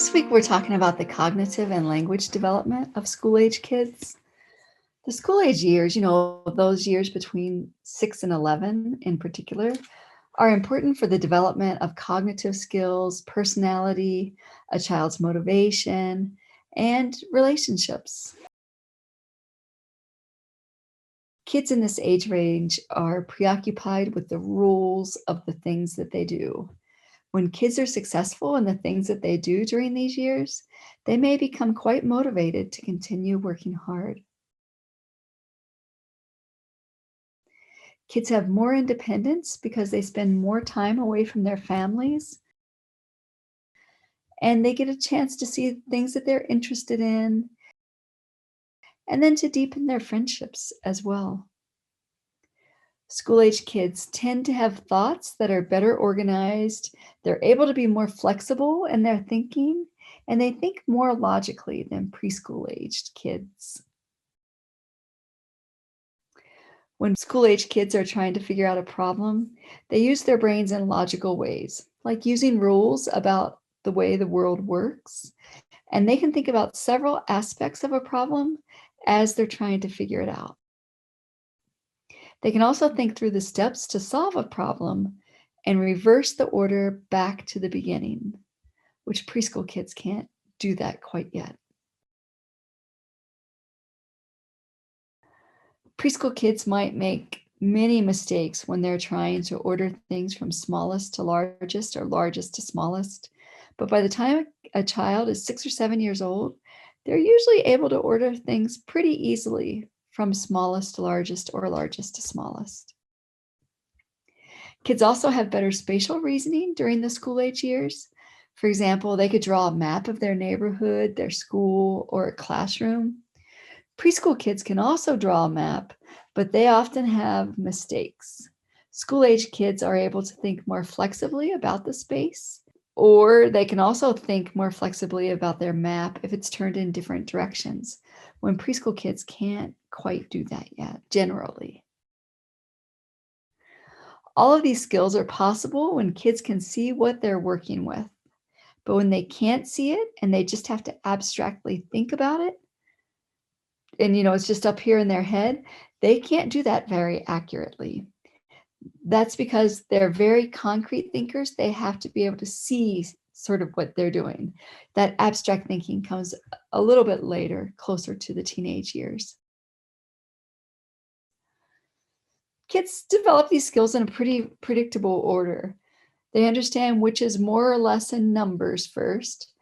This week, we're talking about the cognitive and language development of school age kids. The school age years, those years between 6 and 11 in particular, are important for the development of cognitive skills, personality, a child's motivation, and relationships. Kids in this age range are preoccupied with the rules of the things that they do. When kids are successful in the things that they do during these years, they may become quite motivated to continue working hard. Kids have more independence because they spend more time away from their families and they get a chance to see things that they're interested in and then to deepen their friendships as well. School age kids tend to have thoughts that are better organized. They're able to be more flexible in their thinking, and they think more logically than preschool aged kids. When school age kids are trying to figure out a problem, they use their brains in logical ways, like using rules about the way the world works. And they can think about several aspects of a problem as they're trying to figure it out. They can also think through the steps to solve a problem and reverse the order back to the beginning, which preschool kids can't do that quite yet. Preschool kids might make many mistakes when they're trying to order things from smallest to largest or largest to smallest. But by the time a child is 6 or 7 years old, they're usually able to order things pretty easily from smallest to largest or largest to smallest. Kids also have better spatial reasoning during the school age years. For example, they could draw a map of their neighborhood, their school, or a classroom. Preschool kids can also draw a map, but they often have mistakes. School age kids are able to think more flexibly about the space, or they can also think more flexibly about their map if it's turned in different directions, when preschool kids can't quite do that yet, generally. All of these skills are possible when kids can see what they're working with. But when they can't see it and they just have to abstractly think about it, and it's just up here in their head, they can't do that very accurately. That's because they're very concrete thinkers. They have to be able to see sort of what they're doing. That abstract thinking comes a little bit later, closer to the teenage years. Kids develop these skills in a pretty predictable order. They understand which is more or less in numbers first,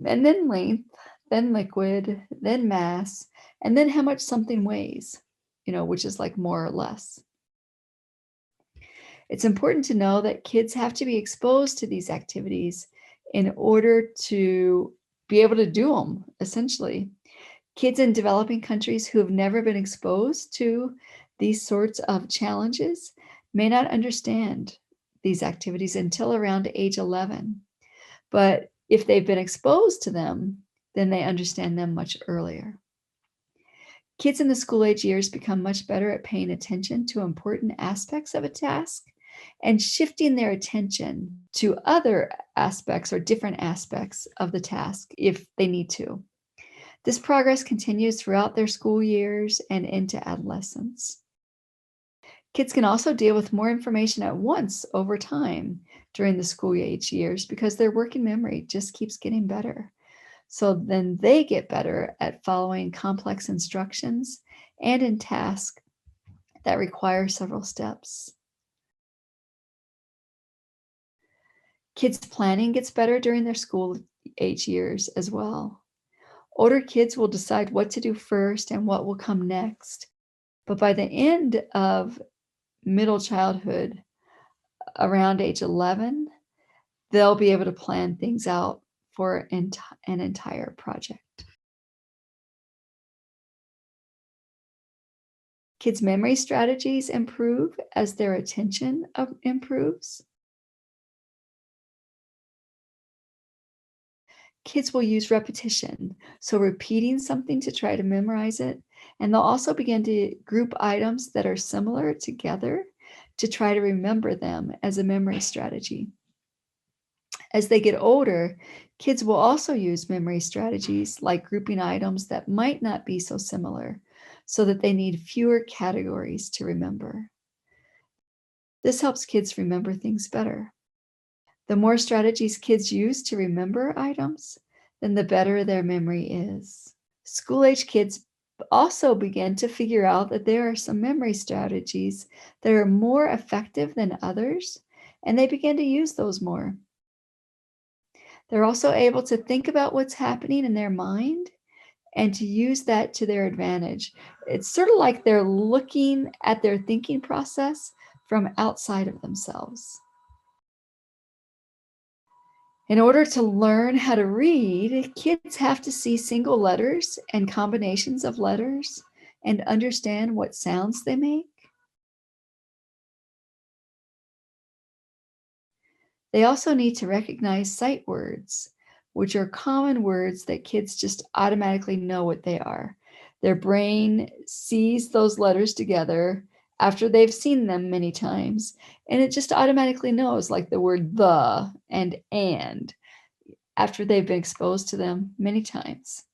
and then length, then liquid, then mass, and then how much something weighs, which is like more or less. It's important to know that kids have to be exposed to these activities in order to be able to do them, essentially. Kids in developing countries who have never been exposed to these sorts of challenges may not understand these activities until around age 11. But if they've been exposed to them, then they understand them much earlier. Kids in the school age years become much better at paying attention to important aspects of a task and shifting their attention to other aspects or different aspects of the task if they need to. This progress continues throughout their school years and into adolescence. Kids can also deal with more information at once over time during the school age years because their working memory just keeps getting better. So then they get better at following complex instructions and in tasks that require several steps. Kids' planning gets better during their school age years as well. Older kids will decide what to do first and what will come next. But by the end of middle childhood, around age 11, they'll be able to plan things out for an entire project. Kids' memory strategies improve as their attention improves. Kids will use repetition, so repeating something to try to memorize it, and they'll also begin to group items that are similar together to try to remember them as a memory strategy. As they get older, kids will also use memory strategies like grouping items that might not be so similar so that they need fewer categories to remember. This helps kids remember things better. The more strategies kids use to remember items, then the better their memory is. School age kids also begin to figure out that there are some memory strategies that are more effective than others, and they begin to use those more. They're also able to think about what's happening in their mind and to use that to their advantage. It's sort of like they're looking at their thinking process from outside of themselves. In order to learn how to read, kids have to see single letters and combinations of letters and understand what sounds they make. They also need to recognize sight words, which are common words that kids just automatically know what they are. Their brain sees those letters together after they've seen them many times, and it just automatically knows, like the word the and, after they've been exposed to them many times.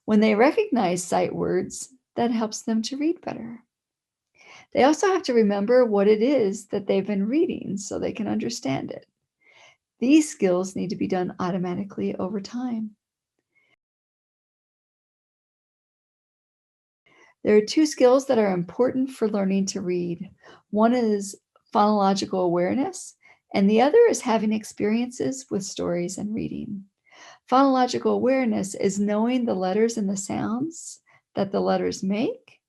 When they recognize sight words, that helps them to read better. They also have to remember what it is that they've been reading so they can understand it. These skills need to be done automatically over time. There are two skills that are important for learning to read. One is phonological awareness, and the other is having experiences with stories and reading. Phonological awareness is knowing the letters and the sounds that the letters make,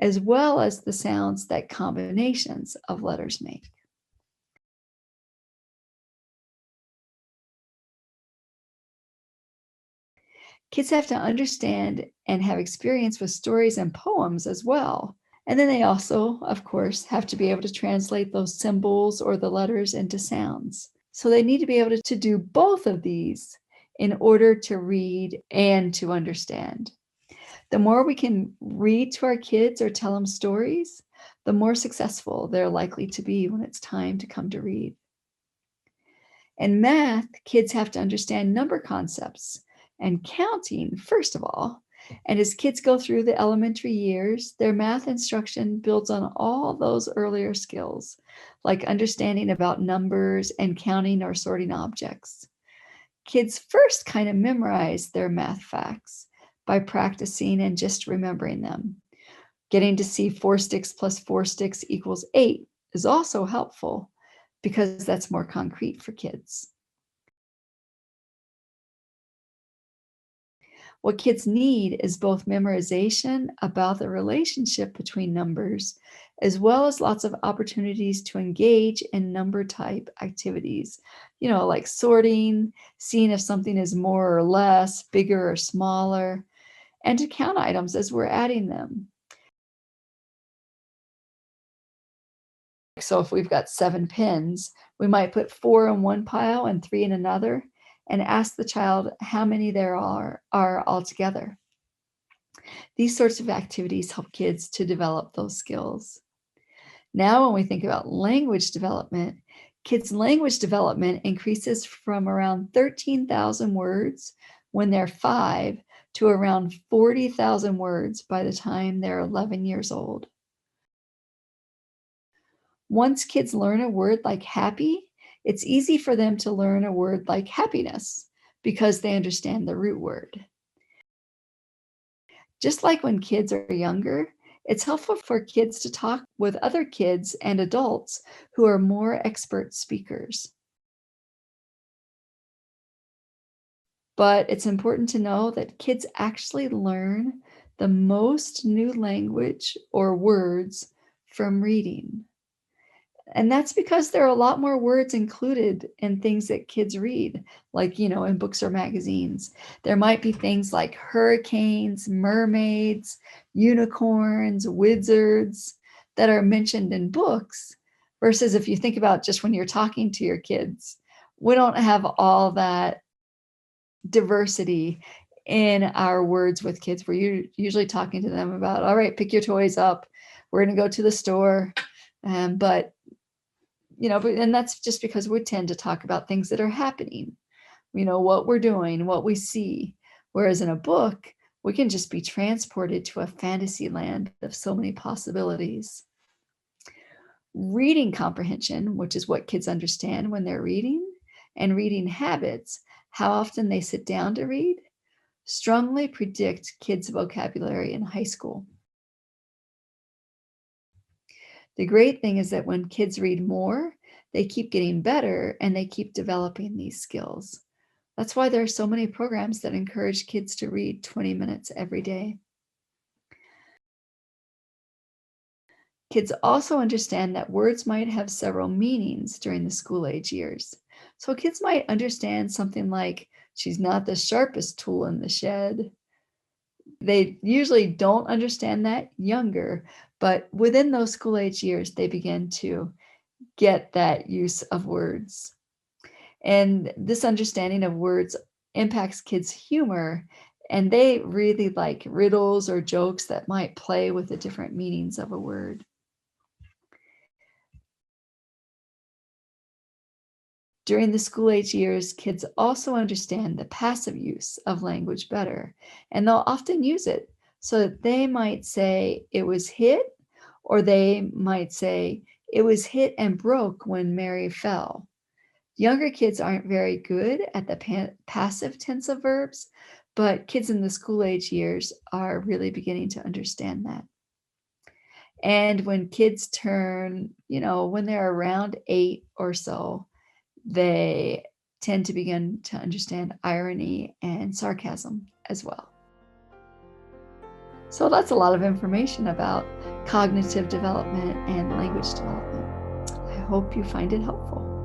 as well as the sounds that combinations of letters make. Kids have to understand and have experience with stories and poems as well. And then they also, of course, have to be able to translate those symbols or the letters into sounds. So they need to be able to do both of these in order to read and to understand. The more we can read to our kids or tell them stories, the more successful they're likely to be when it's time to come to read. In math, kids have to understand number concepts and counting, first of all. And as kids go through the elementary years, their math instruction builds on all those earlier skills, like understanding about numbers and counting or sorting objects. Kids first kind of memorize their math facts by practicing and just remembering them. Getting to see 4 sticks plus 4 sticks equals 8 is also helpful because that's more concrete for kids. What kids need is both memorization about the relationship between numbers, as well as lots of opportunities to engage in number type activities, like sorting, seeing if something is more or less, bigger or smaller, and to count items as we're adding them. So if we've got 7 pins, we might put 4 in one pile and 3 in another and ask the child how many there are altogether. These sorts of activities help kids to develop those skills. Now, when we think about language development, kids' language development increases from around 13,000 words when they're 5 to around 40,000 words by the time they're 11 years old. Once kids learn a word like happy, it's easy for them to learn a word like happiness because they understand the root word. Just like when kids are younger, it's helpful for kids to talk with other kids and adults who are more expert speakers. But it's important to know that kids actually learn the most new language or words from reading. And that's because there are a lot more words included in things that kids read, like, in books or magazines. There might be things like hurricanes, mermaids, unicorns, wizards that are mentioned in books, versus if you think about just when you're talking to your kids, we don't have all that diversity in our words with kids. We're usually talking to them about, all right, pick your toys up. We're going to go to the store. But and that's just because we tend to talk about things that are happening, what we're doing, what we see. Whereas in a book, we can just be transported to a fantasy land of so many possibilities. Reading comprehension, which is what kids understand when they're reading, and reading habits, how often they sit down to read, strongly predict kids' vocabulary in high school. The great thing is that when kids read more, they keep getting better and they keep developing these skills. That's why there are so many programs that encourage kids to read 20 minutes every day. Kids also understand that words might have several meanings during the school age years. So kids might understand something like, she's not the sharpest tool in the shed. They usually don't understand that younger, but within those school age years, they begin to get that use of words. And this understanding of words impacts kids' humor, and they really like riddles or jokes that might play with the different meanings of a word. During the school age years, kids also understand the passive use of language better, and they'll often use it. So that they might say, it was hit, or they might say, it was hit and broke when Mary fell. Younger kids aren't very good at the passive tense of verbs, but kids in the school age years are really beginning to understand that. And when kids turn, when they're around 8 or so, they tend to begin to understand irony and sarcasm as well. So that's a lot of information about cognitive development and language development. I hope you find it helpful.